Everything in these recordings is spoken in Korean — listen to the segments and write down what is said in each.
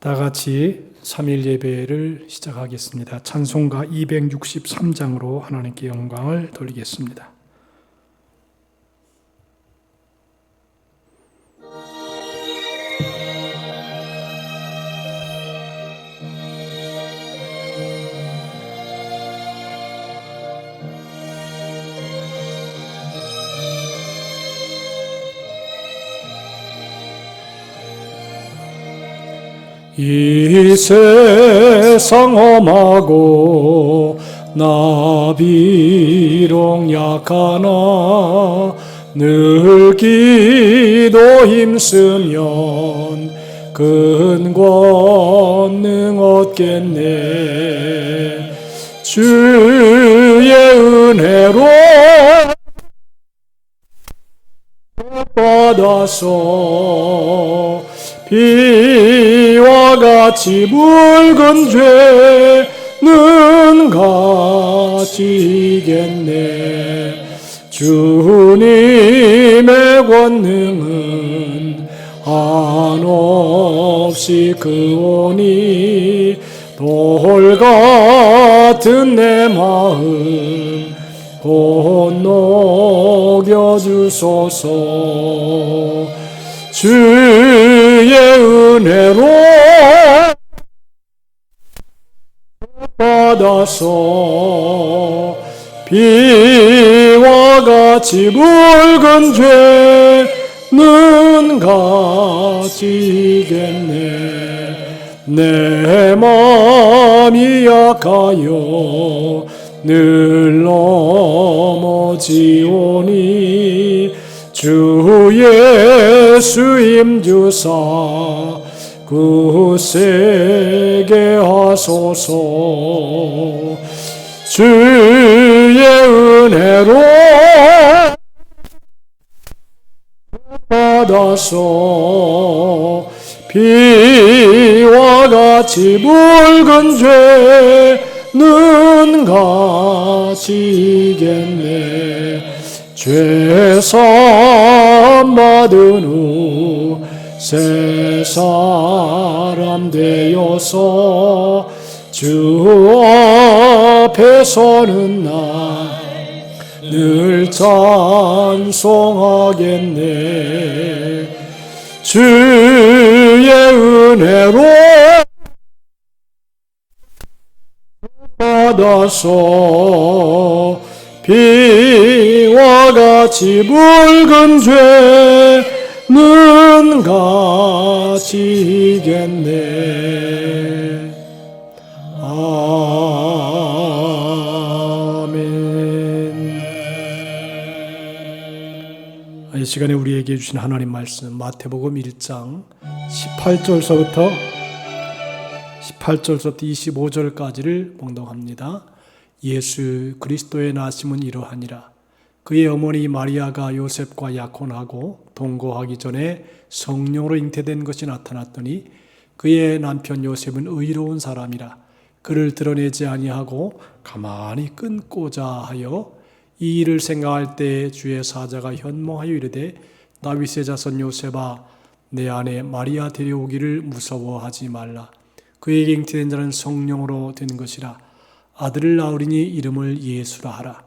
다 같이 3일 예배를 시작하겠습니다. 찬송가 263장으로 하나님께 영광을 돌리겠습니다. 이 세상 험하고 나 비록 약하나 늘 기도 힘쓰면 큰 권능 얻겠네. 주의 은혜로 받아서 비와 같이 붉은 죄는 가지겠네. 주님의 권능은 한없이 크오니 돌 같은 내 마음 곧 녹여주소서. 주의 은혜로 받아서 비와 같이 붉은 죄는 가지겠네. 내 마음이 약하여 늘 넘어지오니 주 예수 힘주사 굳세게 하소서. 주의 은혜로 받아서 비와 같이 붉은 죄는 가지겠네. 죄사함 받은 후 새 사람 되어서 주 앞에 서는 나 늘 찬송하겠네. 주의 은혜로 받아서 비와 같이 붉은 죄는 가지겠네. 아멘. 이 시간에 우리에게 주신 하나님 말씀 마태복음 1장 18절서부터 25절까지를 봉독합니다. 예수 그리스도의 나심은 이러하니라. 그의 어머니 마리아가 요셉과 약혼하고 동거하기 전에 성령으로 잉태된 것이 나타났더니 그의 남편 요셉은 의로운 사람이라. 그를 드러내지 아니하고 가만히 끊고자 하여 이 일을 생각할 때 주의 사자가 현몽하여 이르되 다윗의 자손 요셉아 내 아내 마리아 데려오기를 무서워하지 말라. 그에게 잉태된 자는 성령으로 된 것이라. 아들을 낳으리니 이름을 예수라 하라.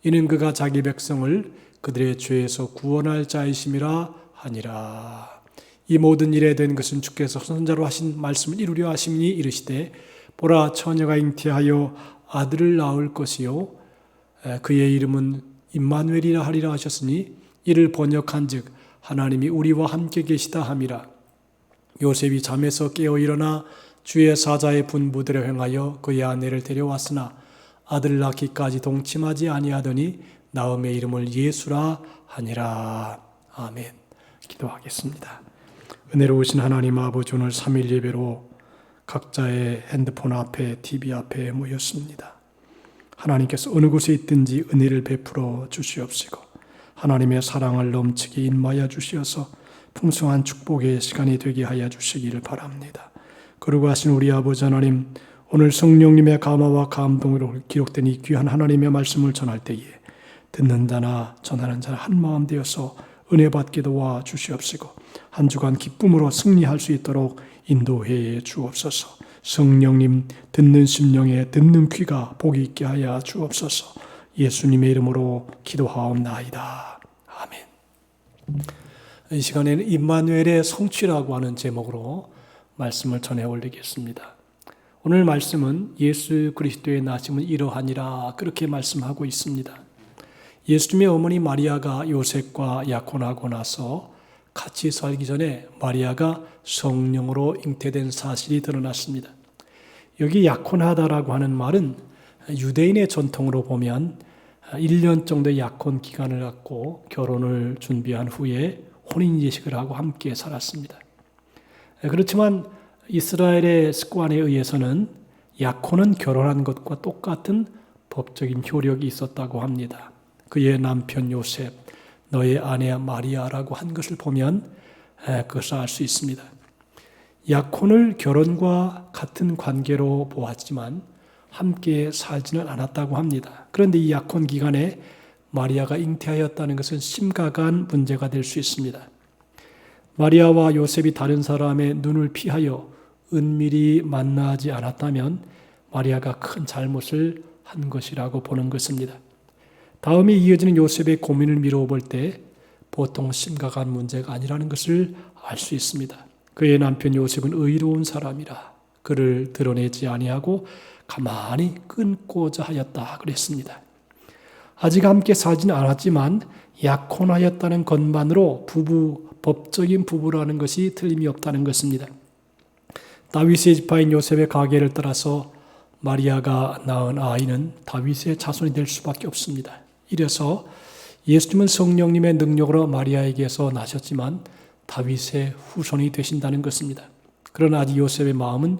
이는 그가 자기 백성을 그들의 죄에서 구원할 자이심이라 하니라. 이 모든 일에 된 것은 주께서 선자로 하신 말씀을 이루려 하심이니 이르시되 보라 처녀가 잉태하여 아들을 낳을 것이요 그의 이름은 임마누엘이라 하리라 하셨으니 이를 번역한즉 하나님이 우리와 함께 계시다 함이라. 요셉이 잠에서 깨어 일어나 주의 사자의 분부대로 행하여 그의 아내를 데려왔으나 아들을 낳기까지 동침하지 아니하더니 나음의 이름을 예수라 하니라. 아멘. 기도하겠습니다. 은혜로우신 하나님 아버지, 오늘 3일 예배로 각자의 핸드폰 앞에 TV 앞에 모였습니다. 하나님께서 어느 곳에 있든지 은혜를 베풀어 주시옵시고 하나님의 사랑을 넘치게 인마하여 주시어서 풍성한 축복의 시간이 되게 하여 주시기를 바랍니다. 거룩하신 우리 아버지 하나님, 오늘 성령님의 감화와 감동으로 기록된 이 귀한 하나님의 말씀을 전할 때에 듣는 자나 전하는 자나 한 마음 되어서 은혜 받게 도와 주시옵시고 한 주간 기쁨으로 승리할 수 있도록 인도해 주옵소서. 성령님 듣는 심령에 듣는 귀가 복이 있게 하여 주옵소서. 예수님의 이름으로 기도하옵나이다. 아멘. 이 시간에는 임마누엘의 성취라고 하는 제목으로 말씀을 전해 올리겠습니다. 오늘 말씀은 예수 그리스도의 나심은 이러하니라 그렇게 말씀하고 있습니다. 예수님의 어머니 마리아가 요셉과 약혼하고 나서 같이 살기 전에 마리아가 성령으로 잉태된 사실이 드러났습니다. 여기 약혼하다라고 하는 말은 유대인의 전통으로 보면 1년 정도의 약혼 기간을 갖고 결혼을 준비한 후에 혼인 예식을 하고 함께 살았습니다. 그렇지만 이스라엘의 습관에 의해서는 약혼은 결혼한 것과 똑같은 법적인 효력이 있었다고 합니다. 그의 남편 요셉, 너의 아내 마리아라고 한 것을 보면 그것을 알 수 있습니다. 약혼을 결혼과 같은 관계로 보았지만 함께 살지는 않았다고 합니다. 그런데 이 약혼 기간에 마리아가 잉태하였다는 것은 심각한 문제가 될 수 있습니다. 마리아와 요셉이 다른 사람의 눈을 피하여 은밀히 만나지 않았다면 마리아가 큰 잘못을 한 것이라고 보는 것입니다. 다음에 이어지는 요셉의 고민을 미뤄볼 때 보통 심각한 문제가 아니라는 것을 알 수 있습니다. 그의 남편 요셉은 의로운 사람이라 그를 드러내지 아니하고 가만히 끊고자 하였다 그랬습니다. 아직 함께 살지는 않았지만 약혼하였다는 것만으로 법적인 부부라는 것이 틀림이 없다는 것입니다. 다윗의 지파인 요셉의 가계를 따라서 마리아가 낳은 아이는 다윗의 자손이 될 수밖에 없습니다. 이래서 예수님은 성령님의 능력으로 마리아에게서 나셨지만 다윗의 후손이 되신다는 것입니다. 그러나 아직 요셉의 마음은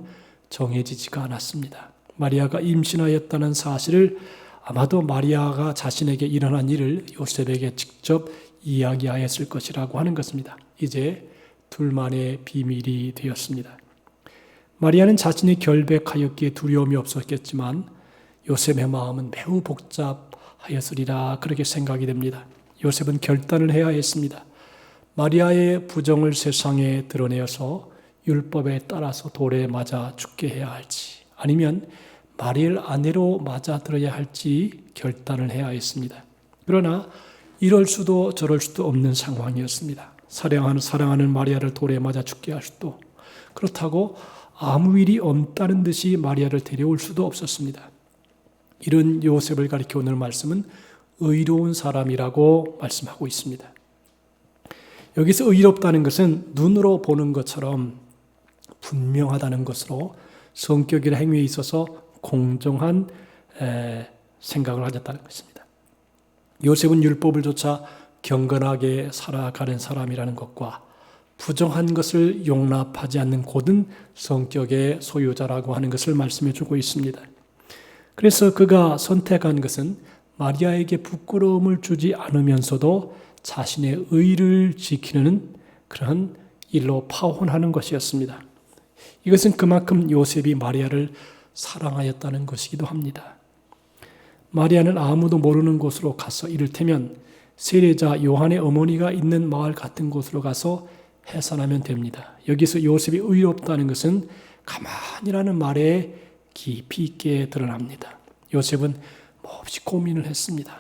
정해지지가 않았습니다. 마리아가 임신하였다는 사실을 아마도 마리아가 자신에게 일어난 일을 요셉에게 직접 이야기하였을 것이라고 하는 것입니다. 이제 둘만의 비밀이 되었습니다. 마리아는 자신이 결백하였기에 두려움이 없었겠지만 요셉의 마음은 매우 복잡하였으리라 그렇게 생각이 됩니다. 요셉은 결단을 해야 했습니다. 마리아의 부정을 세상에 드러내어서 율법에 따라서 돌에 맞아 죽게 해야 할지 아니면 마리아를 아내로 맞아들어야 할지 결단을 해야 했습니다. 그러나 이럴 수도 저럴 수도 없는 상황이었습니다. 사랑하는 마리아를 돌에 맞아 죽게 할 수도 그렇다고 아무 일이 없다는 듯이 마리아를 데려올 수도 없었습니다. 이런 요셉을 가리켜 오늘 말씀은 의로운 사람이라고 말씀하고 있습니다. 여기서 의롭다는 것은 눈으로 보는 것처럼 분명하다는 것으로 성격이나 행위에 있어서 공정한 생각을 하셨다는 것입니다. 요셉은 율법을 조차 경건하게 살아가는 사람이라는 것과 부정한 것을 용납하지 않는 고든 성격의 소유자라고 하는 것을 말씀해 주고 있습니다. 그래서 그가 선택한 것은 마리아에게 부끄러움을 주지 않으면서도 자신의 의를 지키는 그런 일로 파혼하는 것이었습니다. 이것은 그만큼 요셉이 마리아를 사랑하였다는 것이기도 합니다. 마리아는 아무도 모르는 곳으로 가서 이를테면 세례자 요한의 어머니가 있는 마을 같은 곳으로 가서 해산하면 됩니다. 여기서 요셉이 의롭다는 것은 가만히라는 말에 깊이 있게 드러납니다. 요셉은 몹시 고민을 했습니다.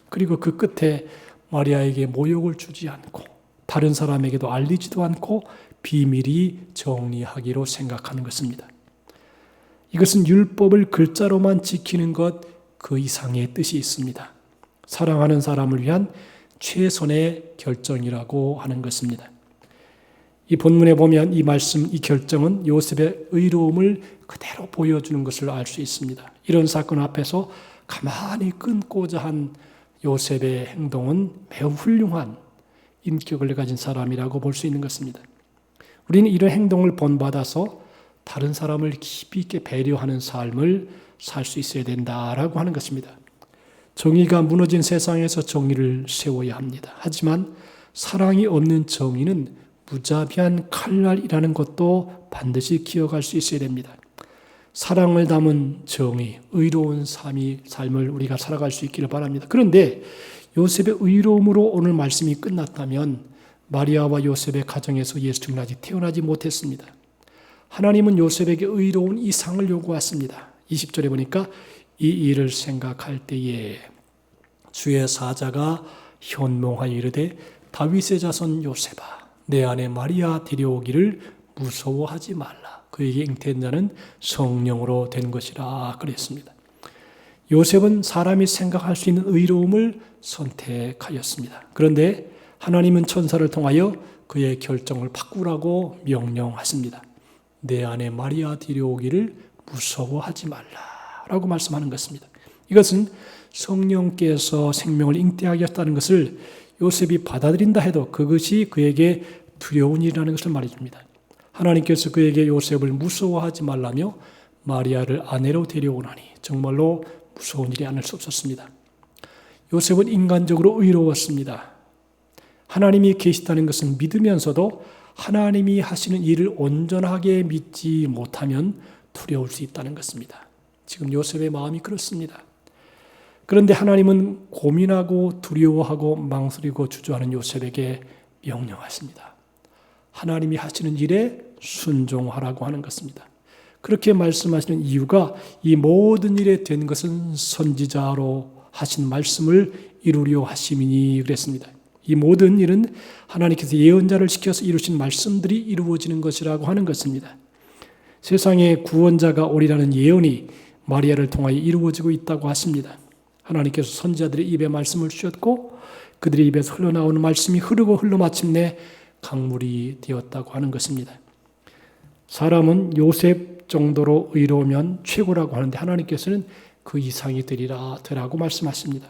그리고 그 끝에 마리아에게 모욕을 주지 않고 다른 사람에게도 알리지도 않고 비밀히 정리하기로 생각하는 것입니다. 이것은 율법을 글자로만 지키는 것 그 이상의 뜻이 있습니다. 사랑하는 사람을 위한 최선의 결정이라고 하는 것입니다. 이 본문에 보면 이 말씀, 이 결정은 요셉의 의로움을 그대로 보여주는 것을 알 수 있습니다. 이런 사건 앞에서 가만히 끊고자 한 요셉의 행동은 매우 훌륭한 인격을 가진 사람이라고 볼 수 있는 것입니다. 우리는 이런 행동을 본받아서 다른 사람을 깊이 있게 배려하는 삶을 살 수 있어야 된다라고 하는 것입니다. 정의가 무너진 세상에서 정의를 세워야 합니다. 하지만 사랑이 없는 정의는 무자비한 칼날이라는 것도 반드시 기억할 수 있어야 됩니다. 사랑을 담은 정의, 의로운 삶을 우리가 살아갈 수 있기를 바랍니다. 그런데 요셉의 의로움으로 오늘 말씀이 끝났다면 마리아와 요셉의 가정에서 예수님은 아직 태어나지 못했습니다. 하나님은 요셉에게 의로운 이상을 요구했습니다. 20절에 보니까 이 일을 생각할 때에 주의 사자가 현몽하여 이르되 다윗의 자손 요셉아 내 아내 마리아 데려오기를 무서워하지 말라. 그에게 잉태된 자는 성령으로 된 것이라 그랬습니다. 요셉은 사람이 생각할 수 있는 의로움을 선택하였습니다. 그런데 하나님은 천사를 통하여 그의 결정을 바꾸라고 명령하십니다. 내 아내 마리아 데려오기를 무서워하지 말라라고 말씀하는 것입니다. 이것은 성령께서 생명을 잉태하겠다는 것을 요셉이 받아들인다 해도 그것이 그에게 두려운 일이라는 것을 말해줍니다. 하나님께서 그에게 요셉을 무서워하지 말라며 마리아를 아내로 데려오나니 정말로 무서운 일이 아닐 수 없었습니다. 요셉은 인간적으로 의로웠습니다. 하나님이 계시다는 것은 믿으면서도 하나님이 하시는 일을 온전하게 믿지 못하면 두려울 수 있다는 것입니다. 지금 요셉의 마음이 그렇습니다. 그런데 하나님은 고민하고 두려워하고 망설이고 주저하는 요셉에게 명령하십니다. 하나님이 하시는 일에 순종하라고 하는 것입니다. 그렇게 말씀하시는 이유가 이 모든 일에 된 것은 선지자로 하신 말씀을 이루려 하심이니 그랬습니다. 이 모든 일은 하나님께서 예언자를 시켜서 이루신 말씀들이 이루어지는 것이라고 하는 것입니다. 세상에 구원자가 오리라는 예언이 마리아를 통하여 이루어지고 있다고 하십니다. 하나님께서 선지자들의 입에 말씀을 주셨고 그들의 입에서 흘러나오는 말씀이 흐르고 흘러 마침내 강물이 되었다고 하는 것입니다. 사람은 요셉 정도로 의로우면 최고라고 하는데 하나님께서는 그 이상이 되라고 말씀하십니다.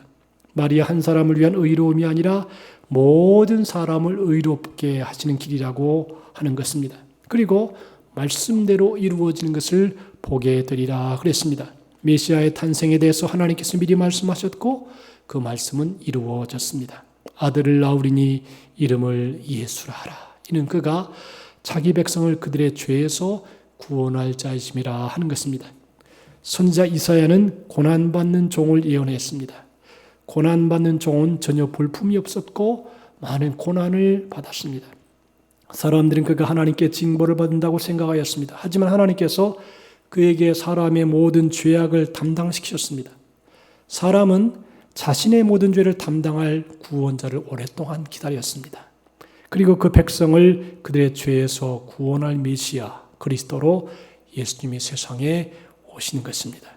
마리아 한 사람을 위한 의로움이 아니라 모든 사람을 의롭게 하시는 길이라고 하는 것입니다. 그리고 말씀대로 이루어지는 것을 보게 되리라 그랬습니다. 메시아의 탄생에 대해서 하나님께서 미리 말씀하셨고 그 말씀은 이루어졌습니다. 아들을 낳으리니 이름을 예수라 하라. 이는 그가 자기 백성을 그들의 죄에서 구원할 자이심이라 하는 것입니다. 선지자 이사야는 고난받는 종을 예언했습니다. 고난받는 종은 전혀 볼품이 없었고 많은 고난을 받았습니다. 사람들은 그가 하나님께 징벌을 받는다고 생각하였습니다. 하지만 하나님께서 그에게 사람의 모든 죄악을 담당시키셨습니다. 사람은 자신의 모든 죄를 담당할 구원자를 오랫동안 기다렸습니다. 그리고 그 백성을 그들의 죄에서 구원할 메시아 그리스도로 예수님이 세상에 오신 것입니다.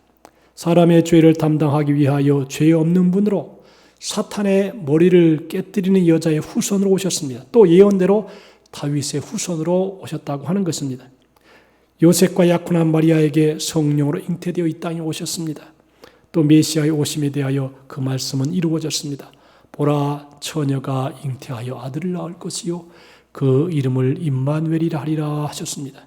사람의 죄를 담당하기 위하여 죄 없는 분으로 사탄의 머리를 깨뜨리는 여자의 후손으로 오셨습니다. 또 예언대로 다윗의 후손으로 오셨다고 하는 것입니다. 요셉과 약혼한 마리아에게 성령으로 잉태되어 이 땅에 오셨습니다. 또 메시아의 오심에 대하여 그 말씀은 이루어졌습니다. 보라 처녀가 잉태하여 아들을 낳을 것이요 그 이름을 임마누엘이라 하리라 하셨습니다.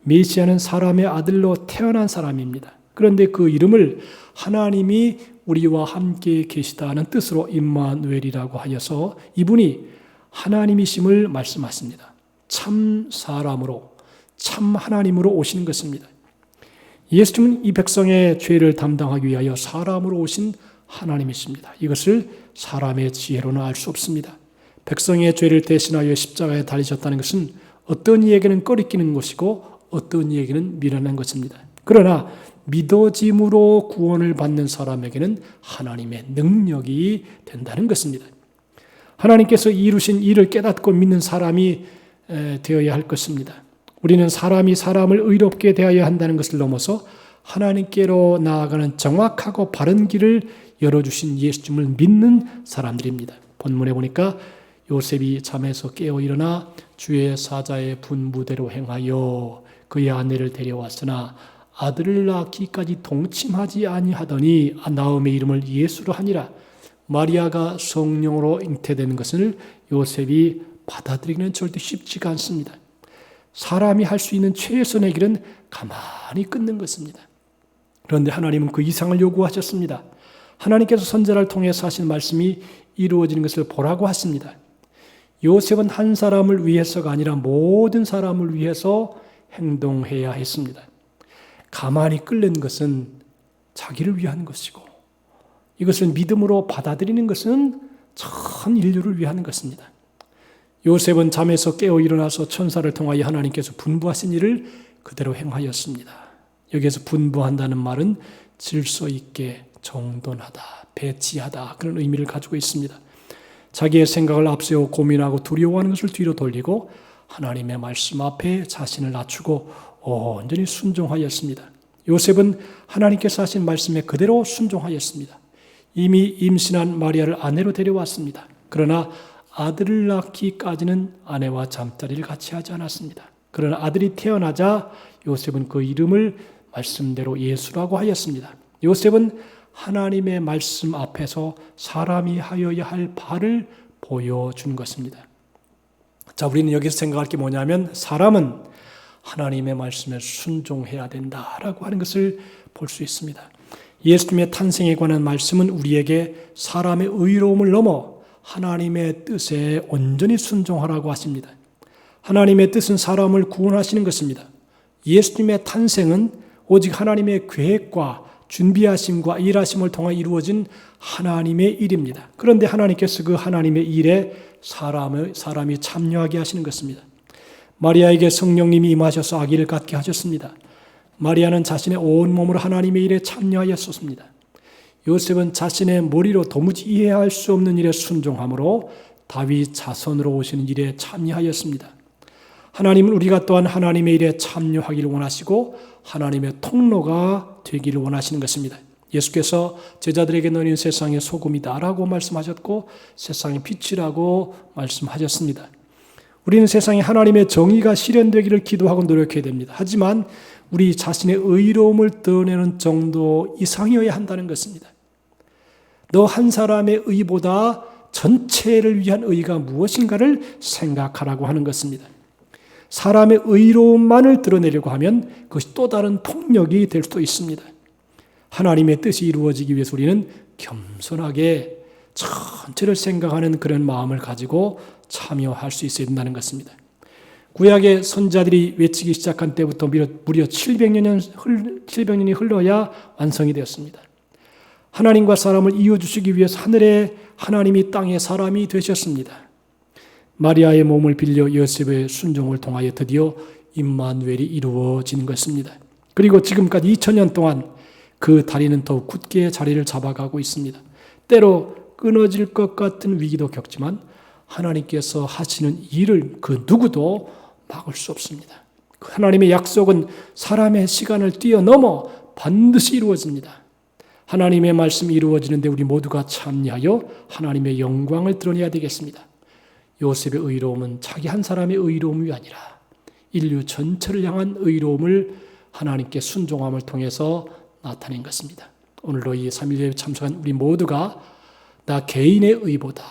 메시아는 사람의 아들로 태어난 사람입니다. 그런데 그 이름을 하나님이 우리와 함께 계시다는 뜻으로 임마누엘이라고 하여서 이분이 하나님이심을 말씀하십니다. 참 사람으로 참 하나님으로 오시는 것입니다. 예수님은 이 백성의 죄를 담당하기 위하여 사람으로 오신 하나님이십니다. 이것을 사람의 지혜로는 알 수 없습니다. 백성의 죄를 대신하여 십자가에 달리셨다는 것은 어떤 이에게는 꺼리끼는 것이고 어떤 이에게는 미련한 것입니다. 그러나 믿어짐으로 구원을 받는 사람에게는 하나님의 능력이 된다는 것입니다. 하나님께서 이루신 일을 깨닫고 믿는 사람이 되어야 할 것입니다. 우리는 사람이 사람을 의롭게 대하여야 한다는 것을 넘어서 하나님께로 나아가는 정확하고 바른 길을 열어주신 예수님을 믿는 사람들입니다. 본문에 보니까 요셉이 잠에서 깨어 일어나 주의 사자의 분부대로 행하여 그의 아내를 데려왔으나 아들을 낳기까지 동침하지 아니하더니 나음의 이름을 예수로 하니라. 마리아가 성령으로 잉태되는 것을 요셉이 받아들이기는 절대 쉽지가 않습니다. 사람이 할 수 있는 최선의 길은 가만히 끊는 것입니다. 그런데 하나님은 그 이상을 요구하셨습니다. 하나님께서 선지자를 통해서 하신 말씀이 이루어지는 것을 보라고 하십니다. 요셉은 한 사람을 위해서가 아니라 모든 사람을 위해서 행동해야 했습니다. 가만히 끓는 것은 자기를 위한 것이고 이것을 믿음으로 받아들이는 것은 전 인류를 위한 것입니다. 요셉은 잠에서 깨어 일어나서 천사를 통하여 하나님께서 분부하신 일을 그대로 행하였습니다. 여기에서 분부한다는 말은 질서 있게 정돈하다, 배치하다 그런 의미를 가지고 있습니다. 자기의 생각을 앞세워 고민하고 두려워하는 것을 뒤로 돌리고 하나님의 말씀 앞에 자신을 낮추고 온전히 순종하였습니다. 요셉은 하나님께서 하신 말씀에 그대로 순종하였습니다. 이미 임신한 마리아를 아내로 데려왔습니다. 그러나 아들을 낳기까지는 아내와 잠자리를 같이 하지 않았습니다. 그러나 아들이 태어나자 요셉은 그 이름을 말씀대로 예수라고 하였습니다. 요셉은 하나님의 말씀 앞에서 사람이 하여야 할 바를 보여준 것입니다. 자, 우리는 여기서 생각할 게 뭐냐면 사람은 하나님의 말씀에 순종해야 된다라고 하는 것을 볼 수 있습니다. 예수님의 탄생에 관한 말씀은 우리에게 사람의 의로움을 넘어 하나님의 뜻에 온전히 순종하라고 하십니다. 하나님의 뜻은 사람을 구원하시는 것입니다. 예수님의 탄생은 오직 하나님의 계획과 준비하심과 일하심을 통해 이루어진 하나님의 일입니다. 그런데 하나님께서 그 하나님의 일에 사람이 참여하게 하시는 것입니다. 마리아에게 성령님이 임하셔서 아기를 갖게 하셨습니다. 마리아는 자신의 온몸으로 하나님의 일에 참여하였습니다. 요셉은 자신의 머리로 도무지 이해할 수 없는 일에 순종함으로 다윗 자손으로 오시는 일에 참여하였습니다. 하나님은 우리가 또한 하나님의 일에 참여하기를 원하시고 하나님의 통로가 되기를 원하시는 것입니다. 예수께서 제자들에게 너희는 세상의 소금이다라고 말씀하셨고 세상의 빛이라고 말씀하셨습니다. 우리는 세상에 하나님의 정의가 실현되기를 기도하고 노력해야 됩니다. 하지만 우리 자신의 의로움을 드러내는 정도 이상이어야 한다는 것입니다. 너 한 사람의 의보다 전체를 위한 의가 무엇인가를 생각하라고 하는 것입니다. 사람의 의로움만을 드러내려고 하면 그것이 또 다른 폭력이 될 수도 있습니다. 하나님의 뜻이 이루어지기 위해서 우리는 겸손하게 전체를 생각하는 그런 마음을 가지고 참여할 수 있어야 된다는 것입니다. 구약의 선자들이 외치기 시작한 때부터 무려 700년이 흘러야 완성이 되었습니다. 하나님과 사람을 이어주시기 위해서 하늘에 하나님이 땅에 사람이 되셨습니다. 마리아의 몸을 빌려 요셉의 순종을 통하여 드디어 임마누엘이 이루어진 것입니다. 그리고 지금까지 2000년 동안 그 다리는 더욱 굳게 자리를 잡아가고 있습니다. 때로 끊어질 것 같은 위기도 겪지만 하나님께서 하시는 일을 그 누구도 막을 수 없습니다. 하나님의 약속은 사람의 시간을 뛰어넘어 반드시 이루어집니다. 하나님의 말씀이 이루어지는데 우리 모두가 참여하여 하나님의 영광을 드러내야 되겠습니다. 요셉의 의로움은 자기 한 사람의 의로움이 아니라 인류 전체를 향한 의로움을 하나님께 순종함을 통해서 나타낸 것입니다. 오늘도 이 3.1예배 참석한 우리 모두가 나 개인의 의보다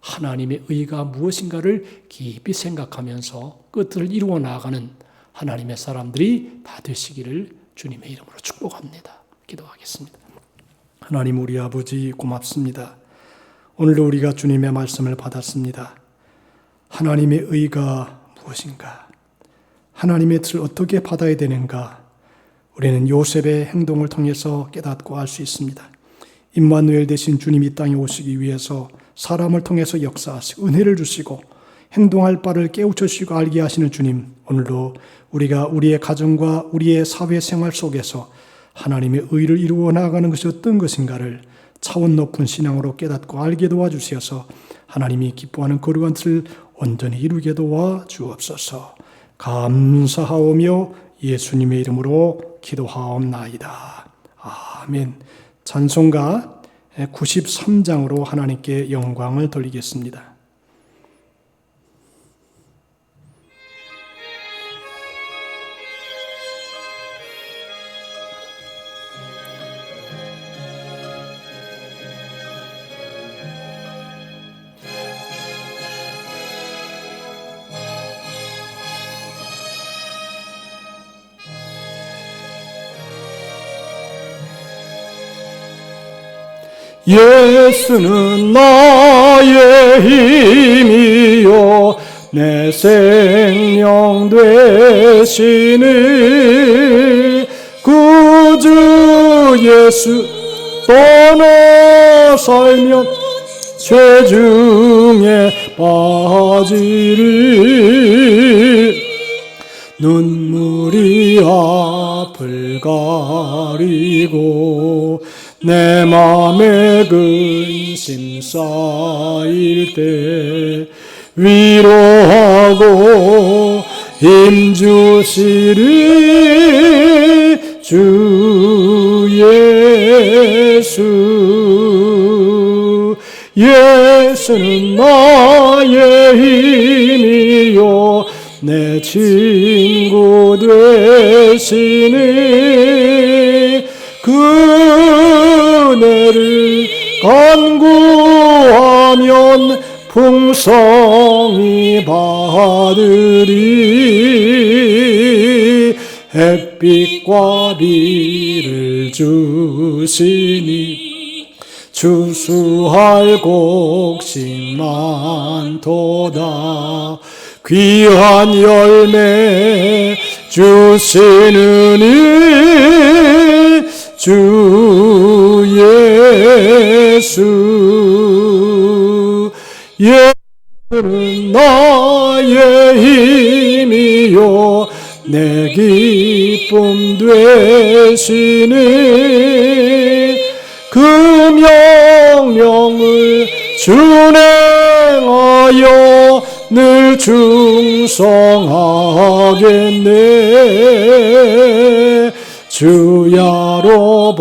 하나님의 의가 무엇인가를 깊이 생각하면서 그것들을 이루어 나아가는 하나님의 사람들이 다 되시기를 주님의 이름으로 축복합니다. 기도하겠습니다. 하나님 우리 아버지 고맙습니다. 오늘도 우리가 주님의 말씀을 받았습니다. 하나님의 의가 무엇인가? 하나님의 뜻을 어떻게 받아야 되는가? 우리는 요셉의 행동을 통해서 깨닫고 알 수 있습니다. 임마누엘 대신 주님이 이 땅에 오시기 위해서 사람을 통해서 역사하시고 은혜를 주시고 행동할 바를 깨우쳐 주시고 알게 하시는 주님, 오늘도 우리가 우리의 가정과 우리의 사회생활 속에서 하나님의 의를 이루어 나아가는 것이 어떤 것인가를 차원 높은 신앙으로 깨닫고 알게 도와주셔서 하나님이 기뻐하는 거룩한 뜻을 온전히 이루게 도와주옵소서. 감사하오며 예수님의 이름으로 기도하옵나이다. 아멘. 찬송가 93장으로 하나님께 영광을 돌리겠습니다. 예수는 나의 힘이요 내 생명 되시니 구주 예수 떠나 살면 죄 중에 빠지리 눈물이 앞을 가리고 내 맘에 근심 쌓일 때 위로하고 힘주시리 주 예수. 예수는 나의 힘이요 내 친구 되시니 그네를 간구하면 풍성히 받으리 햇빛과 비를 주시니 추수할 곡식 많도다 귀한 열매 주시느니 주 예수. 예수는 나의 힘이요 내 기쁨 되시니 그 명령을 준행하여 늘 충성하겠네. 주야로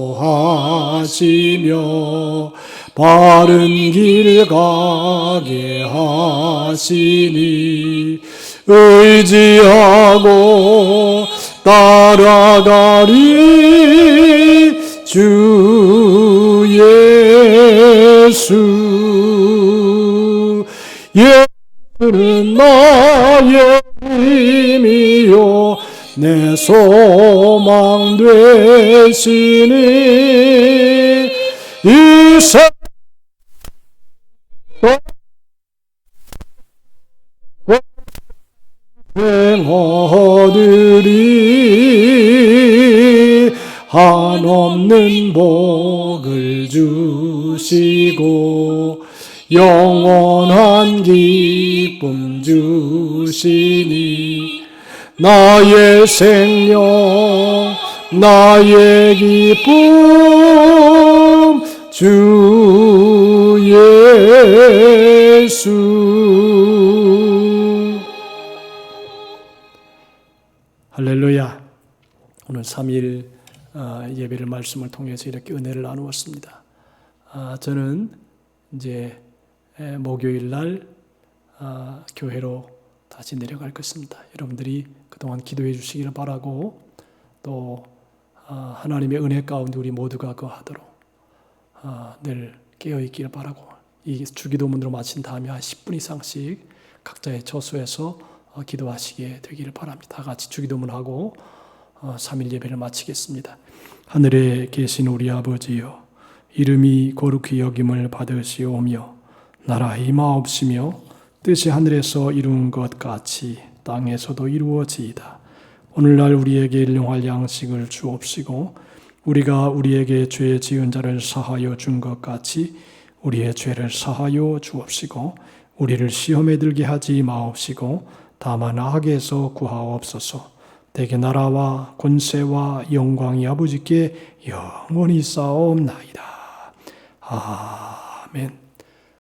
보호하시며 바른 길 가게 하시니 의지하고 따라가리 주 예수. 예수는 나의 힘이요 내 소망 되시니 이 세상 얻으리 한없는 복을 주시고 영원한 기쁨 주시니 나의 생명 나의 기쁨 주 예수. 할렐루야. 오늘 3일 예배를 말씀을 통해서 이렇게 은혜를 나누었습니다. 저는 이제 목요일 날 교회로 다시 내려갈 것입니다. 여러분들이 그동안 기도해 주시기를 바라고 또 하나님의 은혜 가운데 우리 모두가 거하도록 늘 깨어있기를 바라고 이 주기도문으로 마친 다음에 한 10분 이상씩 각자의 처소에서 기도하시게 되기를 바랍니다. 다 같이 주기도문하고 3일 예배를 마치겠습니다. 하늘에 계신 우리 아버지여 이름이 거룩히 여김을 받으시오며 나라의 임하옵시며 뜻이 하늘에서 이룬 것 같이 땅에서도 이루어지이다. 오늘날 우리에게 일용할 양식을 주옵시고 우리가 우리에게 죄 지은 자를 사하여 준 것 같이 우리의 죄를 사하여 주옵시고 우리를 시험에 들게 하지 마옵시고 다만 악에서 구하옵소서. 대개 나라와 권세와 영광이 아버지께 영원히 쌓옵나이다. 아멘.